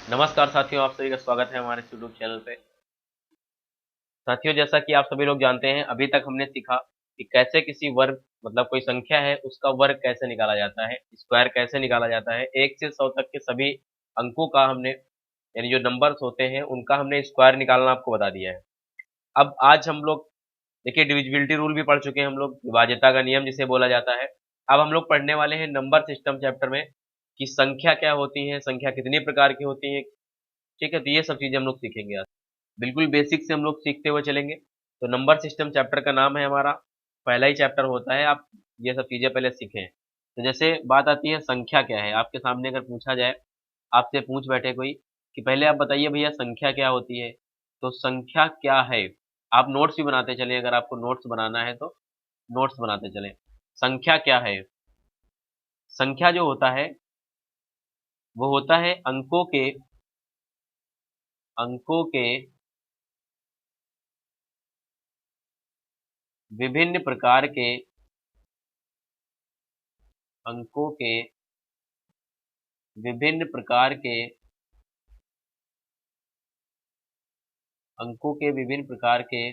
नमस्कार साथियों, आप सभी का स्वागत है हमारे यूट्यूब चैनल पे। साथियों, जैसा कि आप सभी लोग जानते हैं, अभी तक हमने सीखा कि कैसे किसी वर्ग मतलब कोई संख्या है उसका वर्ग कैसे निकाला जाता है, स्क्वायर कैसे निकाला जाता है। 1 से 100 तक के सभी अंकों का हमने यानी जो नंबर्स होते हैं उनका हमने स्क्वायर निकालना आपको बता दिया है। अब आज हम लोग देखिए डिविजिबिलिटी रूल भी पढ़ चुके हैं, हम लोग विभाज्यता का नियम जिसे बोला जाता है। अब हम लोग पढ़ने वाले हैं नंबर सिस्टम चैप्टर में कि संख्या क्या होती है, संख्या कितनी प्रकार की होती है। ठीक है, तो ये सब चीजें हम लोग सीखेंगे आज। बिल्कुल बेसिक से हम लोग सीखते हुए चलेंगे। तो नंबर सिस्टम चैप्टर का नाम है हमारा, पहला ही चैप्टर होता है। आप ये सब चीजें पहले सीखें। तो जैसे बात आती है संख्या क्या है, आपके सामने अगर पूछा जाए, आपसे पूछ बैठे कोई कि पहले आप बताइए भैया संख्या क्या होती है, तो संख्या क्या है आप नोट्स भी बनाते चलें। अगर आपको नोट्स बनाना है तो नोट्स बनाते चलें। संख्या क्या है? संख्या जो होता है वो होता है अंकों के विभिन्न प्रकार के अंकों के विभिन्न प्रकार के अंकों के विभिन्न प्रकार के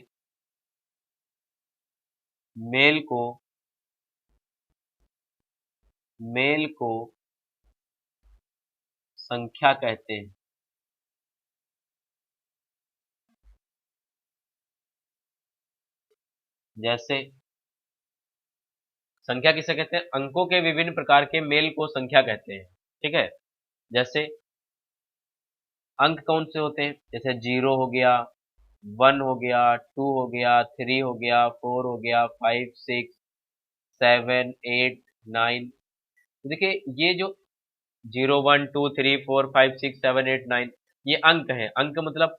मेल को मेल को संख्या कहते हैं। जैसे संख्या किसे कहते हैं? अंकों के विभिन्न प्रकार के मेल को संख्या कहते हैं। ठीक है, जैसे अंक कौन से होते हैं? जैसे 0 हो गया, 1 हो गया, 2 हो गया, 3 हो गया, 4 हो गया, 5 6 7 8 9। तो देखिए ये जो 0 1 2 3 4 5 6 7 8 9 ये अंक है। अंक मतलब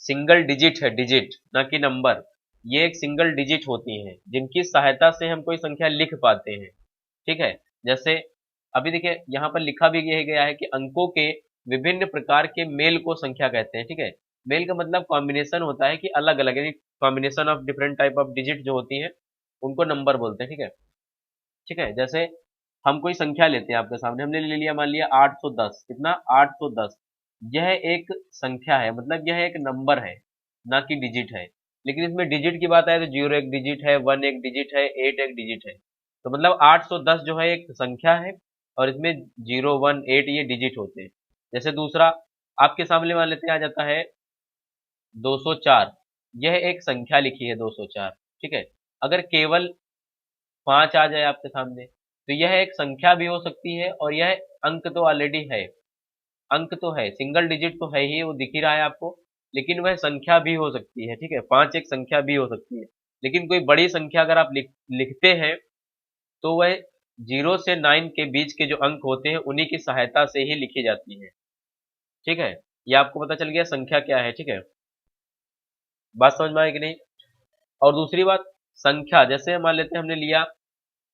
सिंगल डिजिट है, डिजिट ना कि नंबर। ये एक सिंगल डिजिट होती हैं जिनकी सहायता से हम कोई संख्या लिख पाते हैं। ठीक है, जैसे अभी देखिए यहाँ पर लिखा भी यह गया है कि अंकों के विभिन्न प्रकार के मेल को संख्या कहते हैं। ठीक है, मेल का मतलब कॉम्बिनेशन होता है कि अलग अलग यानी combination of different type of digit जो होती है उनको नंबर बोलते हैं। ठीक है, ठीक है, जैसे हम कोई संख्या लेते हैं, आपके सामने हमने ले लिया, मान लिया 810। कितना? 810। यह एक संख्या है, मतलब यह एक नंबर है ना कि डिजिट है। लेकिन इसमें डिजिट की बात आए तो 0 एक डिजिट है, 1 एक डिजिट है, 8 एक डिजिट है। तो मतलब 810 जो है एक संख्या है और इसमें 0 1 8 ये डिजिट होते हैं। जैसे दूसरा आपके सामने मान लेते हैं आ जाता है 204। यह एक संख्या लिखी है 204। ठीक है, अगर केवल 5 आ जाए आपके सामने तो यह एक संख्या भी हो सकती है और यह अंक तो ऑलरेडी है। अंक तो है, सिंगल डिजिट तो है ही, वो दिख ही रहा है आपको। लेकिन वह संख्या भी हो सकती है। ठीक है, 5 एक संख्या भी हो सकती है। लेकिन कोई बड़ी संख्या अगर आप लिखते हैं तो वह 0 से 9 के बीच के जो अंक होते हैं उन्हीं की सहायता से ही लिखी जाती है। ठीक है, ये आपको पता चल गया संख्या क्या है। ठीक है, बात समझ में आई कि नहीं? और दूसरी बात, संख्या जैसे मान लेते हैं हमने लिया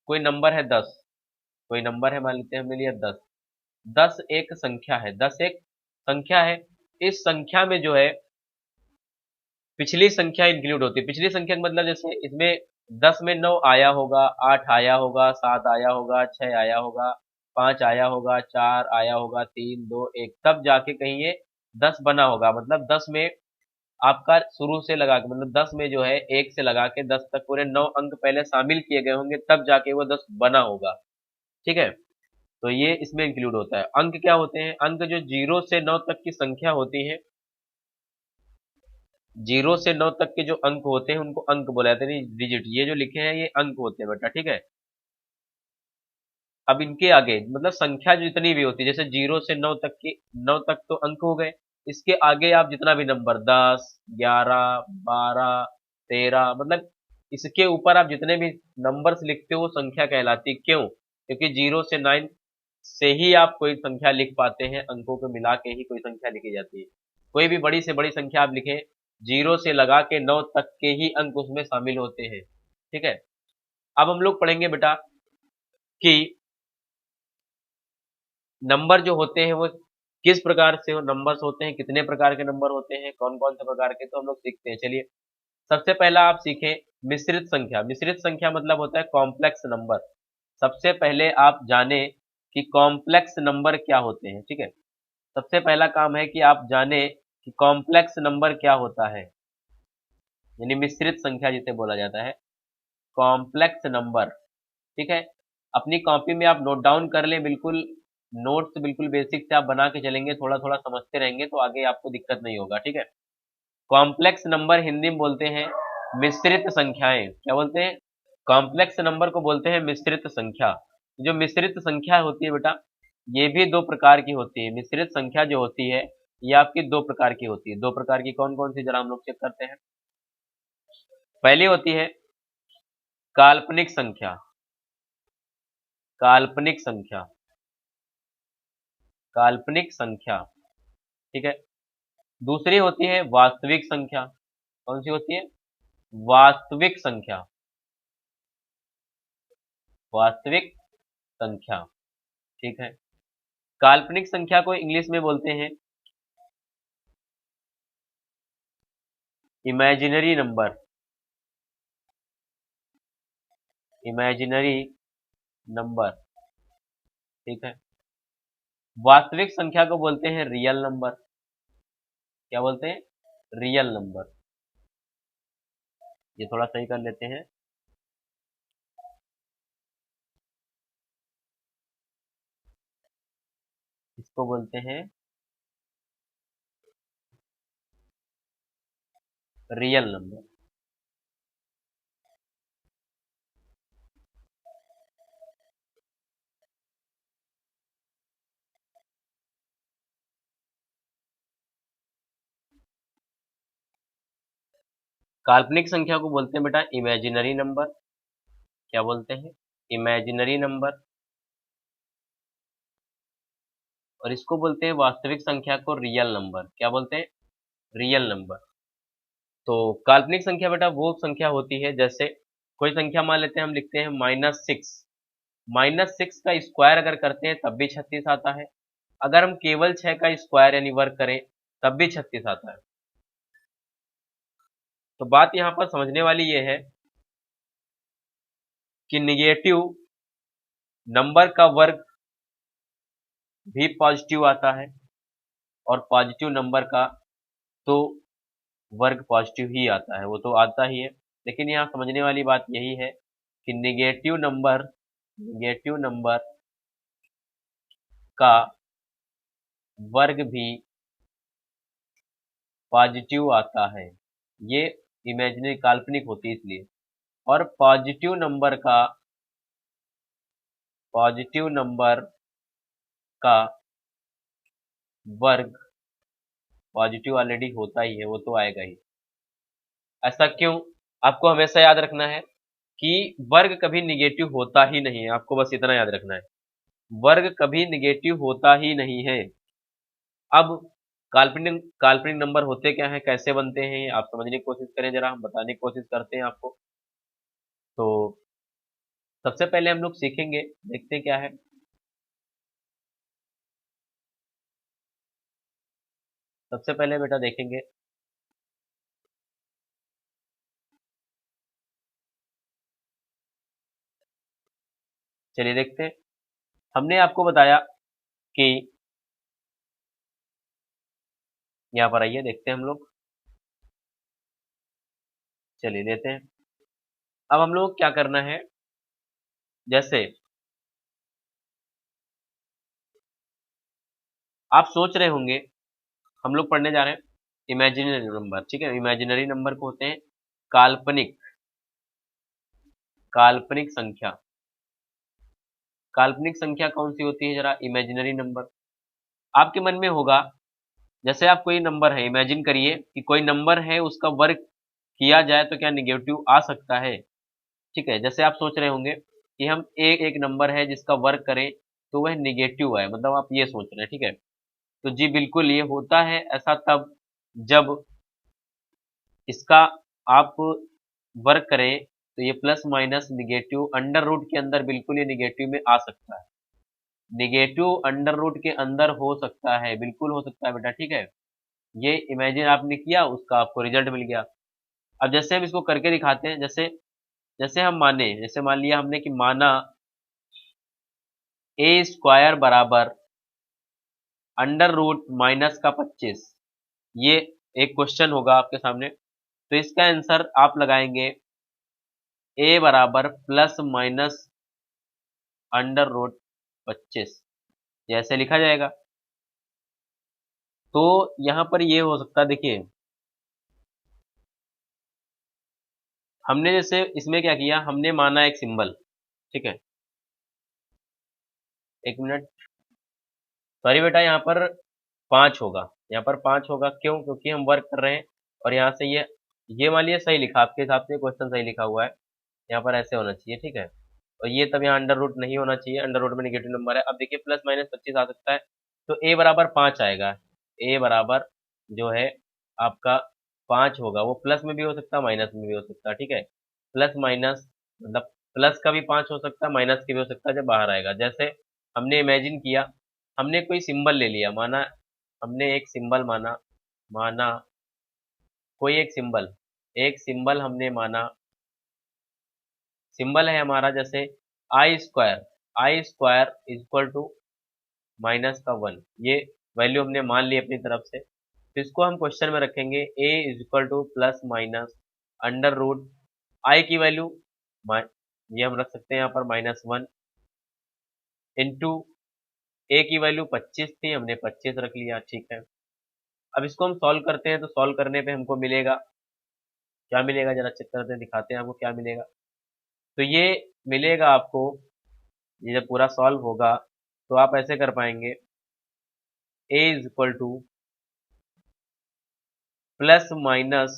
कोई नंबर है 10। कोई नंबर है, मान लेते हैं हमने लिया 10। 10 एक संख्या है, 10 एक संख्या है। इस संख्या में जो है पिछली संख्या इंक्लूड होती है। पिछली संख्या का मतलब जैसे इसमें 10 में 9 आया होगा, 8 आया होगा, 7 आया होगा, 6 आया होगा, 5 आया होगा, 4 आया होगा, 3 2 1, तब जाके कहीं ये 10 बना होगा। मतलब 10 में आपका शुरू से लगा के मतलब 10 में जो है 1 से लगा के 10 तक पूरे 9 अंक पहले शामिल किए गए होंगे, तब जाके वो 10 बना होगा। ठीक है, तो ये इसमें इंक्लूड होता है। अंक क्या होते हैं? अंक जो 0 से 9 तक की संख्या होती है, 0 से 9 तक के जो अंक होते हैं उनको अंक बोला जाता है। डिजिट ये जो लिखे हैं ये अंक होते हैं बेटा। ठीक है, अब इनके आगे मतलब संख्या जितनी भी होती है, जैसे 0 से 9 तक की, 9 तक तो अंक हो गए। इसके आगे आप जितना भी नंबर 10 11 12 13 मतलब इसके ऊपर आप जितने भी नंबर्स लिखते हो वो संख्या कहलाती है। क्यों? क्योंकि 0 से 9 से ही आप कोई संख्या लिख पाते हैं, अंकों को मिला के ही कोई संख्या लिखी जाती है। कोई भी बड़ी से बड़ी संख्या आप लिखें, 0 से लगा के 9 तक के ही अंक उसमें शामिल होते हैं। ठीक है, अब हम लोग पढ़ेंगे बेटा कि नंबर जो होते हैं वो किस प्रकार से नंबर्स होते हैं, कितने प्रकार के नंबर होते हैं, कौन कौन से प्रकार के, तो हम लोग सीखते हैं। चलिए, सबसे पहला आप सीखें मिश्रित संख्या। मिश्रित संख्या मतलब होता है कॉम्प्लेक्स नंबर। सबसे पहले आप जाने कि कॉम्प्लेक्स नंबर क्या होते हैं। ठीक है, सबसे पहला काम है कि आप जाने कि कॉम्प्लेक्स नंबर क्या होता है, यानी मिश्रित संख्या जिसे बोला जाता है, कॉम्प्लेक्स नंबर। ठीक है, अपनी कॉपी में आप नोट डाउन कर लें, बिल्कुल नोट्स बिल्कुल बेसिक से आप बना के चलेंगे, थोड़ा थोड़ा समझते रहेंगे तो आगे आपको दिक्कत नहीं होगा। ठीक है, कॉम्प्लेक्स नंबर हिंदी में बोलते हैं मिश्रित संख्याएं। क्या बोलते हैं? कॉम्प्लेक्स नंबर को बोलते हैं मिश्रित संख्या। जो मिश्रित संख्या होती है बेटा, ये भी दो प्रकार की होती है। मिश्रित संख्या जो होती है ये आपकी दो प्रकार की होती है। दो प्रकार की कौन कौन सी, जरा हम लोग चेक करते हैं। पहली होती है काल्पनिक संख्या, काल्पनिक संख्या, काल्पनिक संख्या। ठीक है, दूसरी होती है वास्तविक संख्या। कौन सी होती है? वास्तविक संख्या, वास्तविक संख्या। ठीक है, काल्पनिक संख्या को इंग्लिश में बोलते हैं इमेजिनरी नंबर, इमेजिनरी नंबर। ठीक है, वास्तविक संख्या को बोलते हैं रियल नंबर। क्या बोलते हैं? Real number. ये थोड़ा सही कर लेते हैं। इसको बोलते हैं रियल नंबर। काल्पनिक संख्या को बोलते हैं बेटा इमेजिनरी नंबर। क्या बोलते हैं? Imaginary number. और इसको बोलते हैं वास्तविक संख्या को रियल नंबर। क्या बोलते हैं? Real number. तो काल्पनिक संख्या बेटा वो संख्या होती है, जैसे कोई संख्या मान लेते हैं, हम लिखते हैं -6। -6 का स्क्वायर अगर करते हैं तब भी 36 आता है। अगर हम केवल 6 का स्क्वायर यानी वर्ग करें तब भी 36 आता है। तो बात यहाँ पर समझने वाली ये है कि निगेटिव नंबर का वर्ग भी पॉजिटिव आता है और पॉजिटिव नंबर का तो वर्ग पॉजिटिव ही आता है, वो तो आता ही है। लेकिन यहाँ समझने वाली बात यही है कि निगेटिव नंबर का वर्ग भी पॉजिटिव आता है। ये इमेजिनरी काल्पनिक होती है इसलिए। और पॉजिटिव नंबर का वर्ग पॉजिटिव ऑलरेडी होता ही है, वो तो आएगा ही। ऐसा क्यों? आपको हमेशा याद रखना है कि वर्ग कभी निगेटिव होता ही नहीं है। आपको बस इतना याद रखना है, वर्ग कभी निगेटिव होता ही नहीं है। अब काल्पनिक काल्पनिक नंबर होते क्या हैं, कैसे बनते हैं, आप समझने की कोशिश करें, जरा हम बताने की कोशिश करते हैं आपको। तो सबसे पहले हम लोग सीखेंगे, देखते हैं क्या है। सबसे पहले बेटा देखेंगे, चलिए देखते हैं। हमने आपको बताया कि यहाँ पर आइए देखते हैं हम लोग। चलिए लेते हैं। अब हम लोग क्या करना है, जैसे आप सोच रहे होंगे, हम लोग पढ़ने जा रहे हैं इमेजिनरी नंबर। ठीक है, इमेजिनरी नंबर को होते हैं काल्पनिक, काल्पनिक संख्या। काल्पनिक संख्या कौन सी होती है, जरा इमेजिनरी नंबर। आपके मन में होगा, जैसे आप कोई नंबर है, इमेजिन करिए कि कोई नंबर है, उसका वर्ग किया जाए तो क्या निगेटिव आ सकता है? ठीक है, जैसे आप सोच रहे होंगे कि हम एक एक नंबर है जिसका वर्ग करें तो वह निगेटिव है, मतलब आप ये सोच रहे हैं। ठीक है, तो जी बिल्कुल ये होता है ऐसा तब जब इसका आप वर्क करें तो ये plus minus negative under root के अंदर बिल्कुल ये निगेटिव में आ सकता है। निगेटिव अंडर रूट के अंदर हो सकता है, बिल्कुल हो सकता है बेटा। ठीक है, ये इमेजिन आपने किया, उसका आपको रिजल्ट मिल गया। अब जैसे हम इसको करके दिखाते हैं, जैसे जैसे हम माने, जैसे मान लिया हमने कि माना ए स्क्वायर बराबर अंडर रूट माइनस का 25, ये एक क्वेश्चन होगा आपके सामने। तो इसका आंसर आप लगाएंगे a बराबर प्लस माइनस अंडर रूट 25, जैसे लिखा जाएगा। तो यहां पर ये हो सकता है, देखिए हमने जैसे इसमें क्या किया, हमने माना एक सिंबल, ठीक है, एक मिनट, सॉरी बेटा, यहाँ पर 5 होगा, यहाँ पर 5 होगा, क्यों? क्योंकि हम वर्क कर रहे हैं और यहाँ से ये मान लिया सही लिखा, आपके हिसाब से क्वेश्चन सही लिखा हुआ है, यहाँ पर ऐसे होना चाहिए, ठीक है। और ये तब यहाँ अंडर रूट नहीं होना चाहिए, अंडर रूट में नेगेटिव नंबर है। अब देखिए प्लस माइनस 25 आ सकता है, तो ए बराबर 5 आएगा, ए बराबर जो है आपका 5 होगा, वो प्लस में भी हो सकता है माइनस में भी हो सकता है, ठीक है। प्लस माइनस मतलब प्लस का भी 5 हो सकता है, माइनस के भी हो सकता है, जब बाहर आएगा। जैसे हमने इमेजिन किया, हमने कोई सिंबल ले लिया, माना हमने एक सिंबल माना, माना कोई एक सिंबल हमने माना, सिंबल है हमारा जैसे आई स्क्वायर इक्वल टू माइनस का 1, ये वैल्यू हमने मान ली अपनी तरफ से। तो इसको हम क्वेश्चन में रखेंगे a is equal to plus minus under root i की वैल्यू, ये हम रख सकते हैं यहाँ पर -1 इंटू ए की वैल्यू 25 थी, हमने 25 रख लिया, ठीक है। अब इसको हम सॉल्व करते हैं, तो सॉल्व करने पे हमको मिलेगा, क्या मिलेगा जरा चेक करते हैं, दिखाते हैं आपको क्या मिलेगा। तो ये मिलेगा आपको, ये जब पूरा सॉल्व होगा तो आप ऐसे कर पाएंगे, a is equal to plus minus,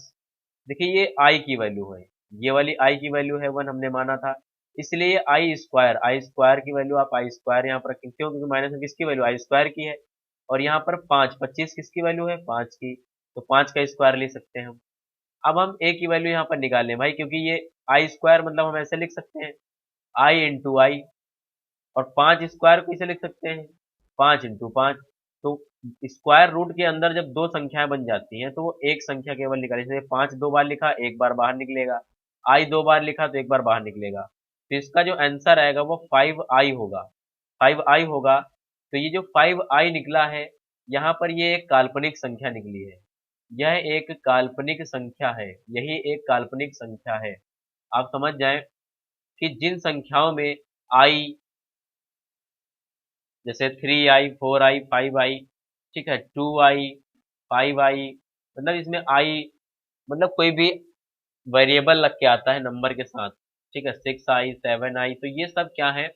देखिए ये i की वैल्यू है, ये वाली i की वैल्यू है 1 हमने माना था, इसलिए आई स्क्वायर की वैल्यू आप आई स्क्वायर यहाँ पर रखें, क्यों? क्योंकि माइनस में किसकी वैल्यू आई स्क्वायर की है, और यहाँ पर 25 किसकी वैल्यू है 5 की, तो 5 का स्क्वायर ले सकते हैं हम। अब हम a की वैल्यू यहाँ पर निकाल लें भाई, क्योंकि ये आई स्क्वायर मतलब हम ऐसे लिख सकते हैं आई इंटू आई, और 5 स्क्वायर को इसे लिख सकते हैं 5 इंटू 5। तो स्क्वायर रूट के अंदर जब दो संख्याएं बन जाती हैं तो वो एक संख्या केवल निकाली, जैसे 5 दो बार लिखा एक बार बाहर निकलेगा, आई दो बार लिखा तो एक बार बाहर निकलेगा, तो इसका जो आंसर आएगा वो 5i होगा, 5i होगा। तो ये जो 5i निकला है, यहाँ पर ये एक काल्पनिक संख्या निकली है, यह एक काल्पनिक संख्या है, यही एक काल्पनिक संख्या है। आप समझ जाएं कि जिन संख्याओं में आई, जैसे 3i 4i 5i, ठीक है, 2i 5i, मतलब इसमें आई मतलब कोई भी वेरिएबल लग के आता है नंबर के साथ, ठीक है, 6i 7i, तो ये सब क्या है,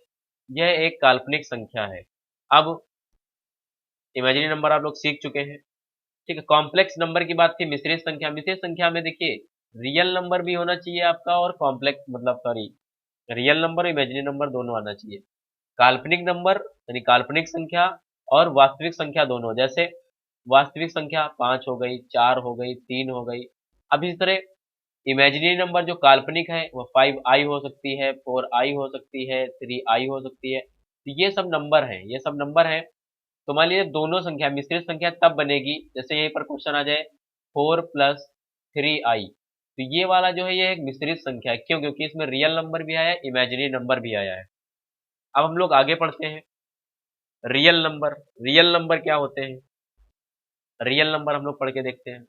यह एक काल्पनिक संख्या है। अब इमेजिनरी नंबर आप लोग सीख चुके हैं, ठीक है। कॉम्प्लेक्स नंबर की बात थी, मिश्रित संख्या, मिश्रित संख्या में देखिए रियल नंबर भी होना चाहिए आपका, और कॉम्प्लेक्स मतलब सॉरी रियल नंबर और इमेजिनरी नंबर दोनों आना चाहिए। काल्पनिक नंबर यानी काल्पनिक संख्या और वास्तविक संख्या दोनों, जैसे वास्तविक संख्या 5 हो गई, 4 हो गई, 3 हो गई। अब इस तरह इमेजिनरी नंबर जो काल्पनिक है वो 5i हो सकती है, 4i हो सकती है, 3i हो सकती है, तो ये सब नंबर हैं, ये सब नंबर हैं। तो मान लीजिए दोनों संख्या मिश्रित संख्या तब बनेगी जैसे यहीं पर क्वेश्चन आ जाए 4 प्लस 3i, तो ये वाला जो है ये एक मिश्रित संख्या है, क्यों? क्योंकि इसमें रियल नंबर भी आया है, इमेजिनरी नंबर भी आया है। अब हम लोग आगे पढ़ते हैं, रियल नंबर, रियल नंबर क्या होते हैं, रियल नंबर हम लोग पढ़ के देखते हैं।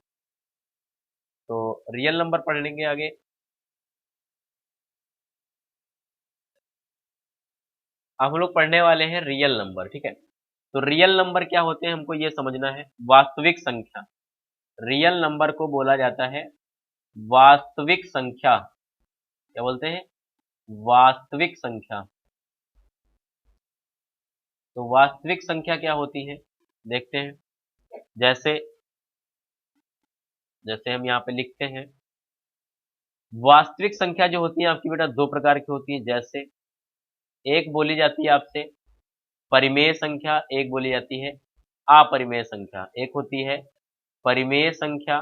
तो रियल नंबर पढ़ लेंगे आगे। अब हम लोग पढ़ने वाले हैं रियल नंबर, ठीक है। तो रियल नंबर क्या होते हैं हमको ये समझना है, वास्तविक संख्या, रियल नंबर को बोला जाता है वास्तविक संख्या, क्या बोलते हैं, वास्तविक संख्या। तो वास्तविक संख्या क्या होती है देखते हैं, जैसे जैसे हम यहाँ पे लिखते हैं, वास्तविक संख्या जो होती है आपकी बेटा दो प्रकार की होती है, जैसे एक बोली जाती है आपसे परिमेय संख्या, एक बोली जाती है अपरिमेय संख्या, एक होती है परिमेय संख्या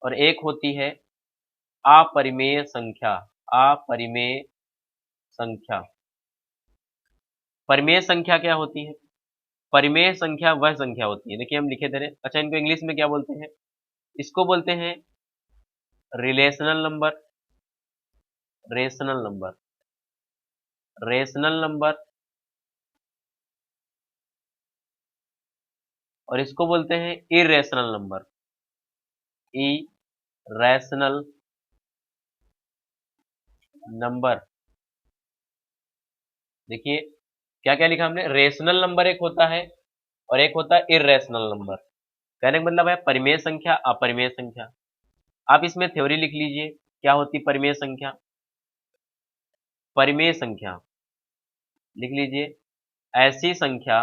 और एक होती है अपरिमेय संख्या, अपरिमेय संख्या। परिमेय संख्या क्या होती है, परिमेय संख्या वह संख्या होती है, देखिए हम लिखे दे रहे हैं, अच्छा इनको इंग्लिश में क्या बोलते हैं, इसको बोलते हैं relational number, rational number, rational number और इसको बोलते हैं इरेशनल नंबर। Irrational number. देखिए क्या क्या लिखा हमने, रेशनल नंबर एक होता है और एक होता है इरेशनल नंबर। कहने का मतलब है परिमेय संख्या, अपरिमेय संख्या। आप इसमें थ्योरी लिख लीजिए, क्या होती परिमेय संख्या। परिमेय संख्या लिख लीजिए, ऐसी संख्या,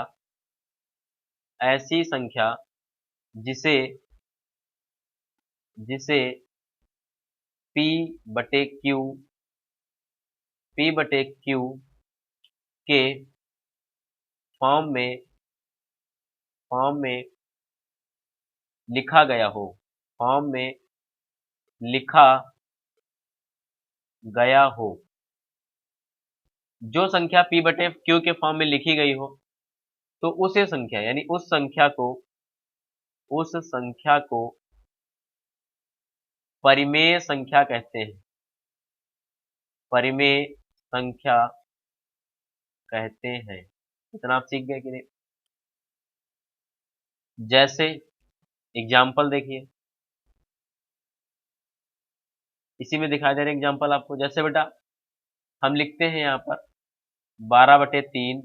ऐसी संख्या जिसे जिसे P बटे Q, P बटे Q के फॉर्म में लिखा गया हो, फॉर्म में लिखा गया हो। जो संख्या P बटे Q के फॉर्म में लिखी गई हो, तो उसे संख्या यानी उस संख्या को परिमेय संख्या कहते हैं। परिमेय संख्या कहते हैं। इतना आप सीख गए कि नहीं। जैसे एग्जाम्पल देखिए, इसी में दिखाई दे रहे एग्जाम्पल आपको। जैसे बेटा हम लिखते हैं यहाँ पर 12/3,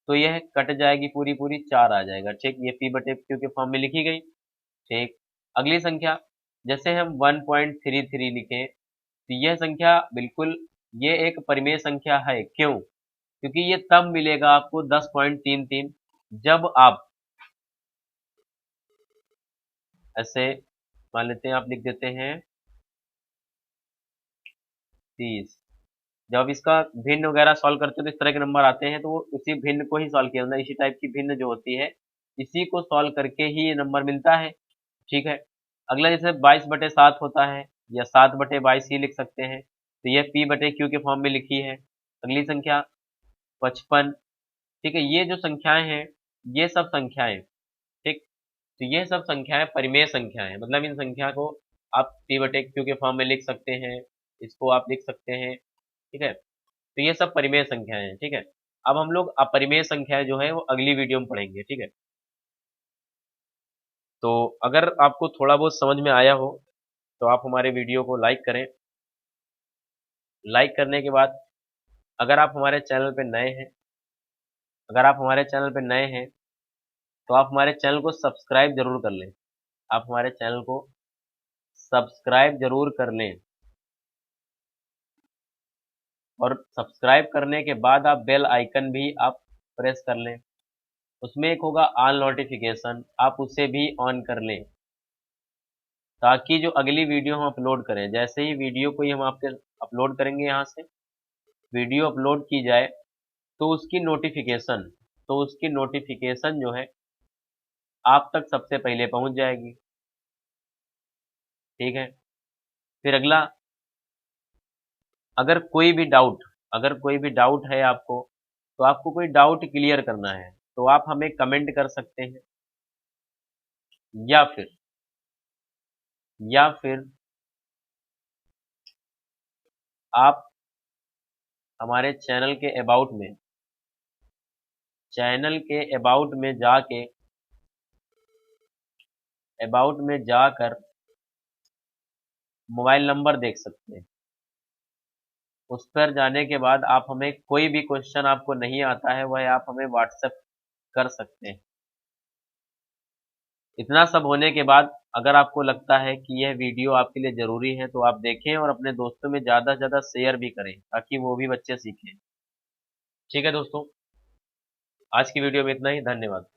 तो यह कट जाएगी पूरी पूरी, 4 आ जाएगा। ठीक, ये P बटे Q के फॉर्म में लिखी गई। ठीक, अगली संख्या जैसे हम 1.33 लिखे, तो यह संख्या बिल्कुल ये एक परिमेय संख्या है। क्यों? क्योंकि ये तब मिलेगा आपको 10.33 जब आप ऐसे मान लेते हैं, आप लिख देते हैं 30। जब इसका भिन्न वगैरह सॉल्व करते हैं तो इस तरह के नंबर आते हैं, तो वो उसी भिन्न को ही सॉल्व किया जाता है। इसी टाइप की भिन्न जो होती है, इसी को सॉल्व करके ही ये नंबर मिलता है। ठीक है, अगला जैसे 22/7 होता है, या 7/22 ही लिख सकते हैं, तो यह P बटे Q के फॉर्म में लिखी है। अगली संख्या 55। ठीक है, ये जो संख्याएं हैं, ये सब संख्याएं, ठीक, तो ये सब संख्याएं परिमेय संख्याएं, मतलब इन संख्या को आप P बटे Q के फॉर्म में लिख सकते हैं, इसको आप लिख सकते हैं। ठीक है, तो ये सब परिमेय संख्याएं हैं। ठीक है, अब हम लोग अपरिमेय संख्याएं जो है वो अगली वीडियो में पढ़ेंगे। ठीक है, तो अगर आपको थोड़ा बहुत समझ में आया हो तो आप हमारे वीडियो को लाइक करें। लाइक करने के बाद अगर आप हमारे चैनल पे नए हैं, अगर आप हमारे चैनल पे नए हैं तो आप हमारे चैनल को सब्सक्राइब जरूर कर लें। आप हमारे चैनल को सब्सक्राइब जरूर कर लें, और सब्सक्राइब करने के बाद आप बेल आइकन भी आप प्रेस कर लें। उसमें एक होगा ऑल नोटिफिकेशन, आप उसे भी ऑन कर लें, ताकि जो अगली वीडियो हम अपलोड करें, जैसे ही वीडियो कोई हम आपके अपलोड करेंगे, यहाँ से वीडियो अपलोड की जाए तो उसकी नोटिफिकेशन जो है आप तक सबसे पहले पहुंच जाएगी। ठीक है, फिर अगला, अगर कोई भी डाउट है आपको, तो आपको कोई डाउट क्लियर करना है तो आप हमें कमेंट कर सकते हैं, या फिर या फिर आप हमारे चैनल के अबाउट में जाकर मोबाइल नंबर देख सकते हैं। उस पर जाने के बाद आप हमें कोई भी क्वेश्चन आपको नहीं आता है, वह आप हमें व्हाट्सएप कर सकते हैं। इतना सब होने के बाद अगर आपको लगता है कि यह वीडियो आपके लिए ज़रूरी है, तो आप देखें और अपने दोस्तों में ज़्यादा से ज़्यादा शेयर भी करें, ताकि वो भी बच्चे सीखें। ठीक है दोस्तों, आज की वीडियो में इतना ही। धन्यवाद।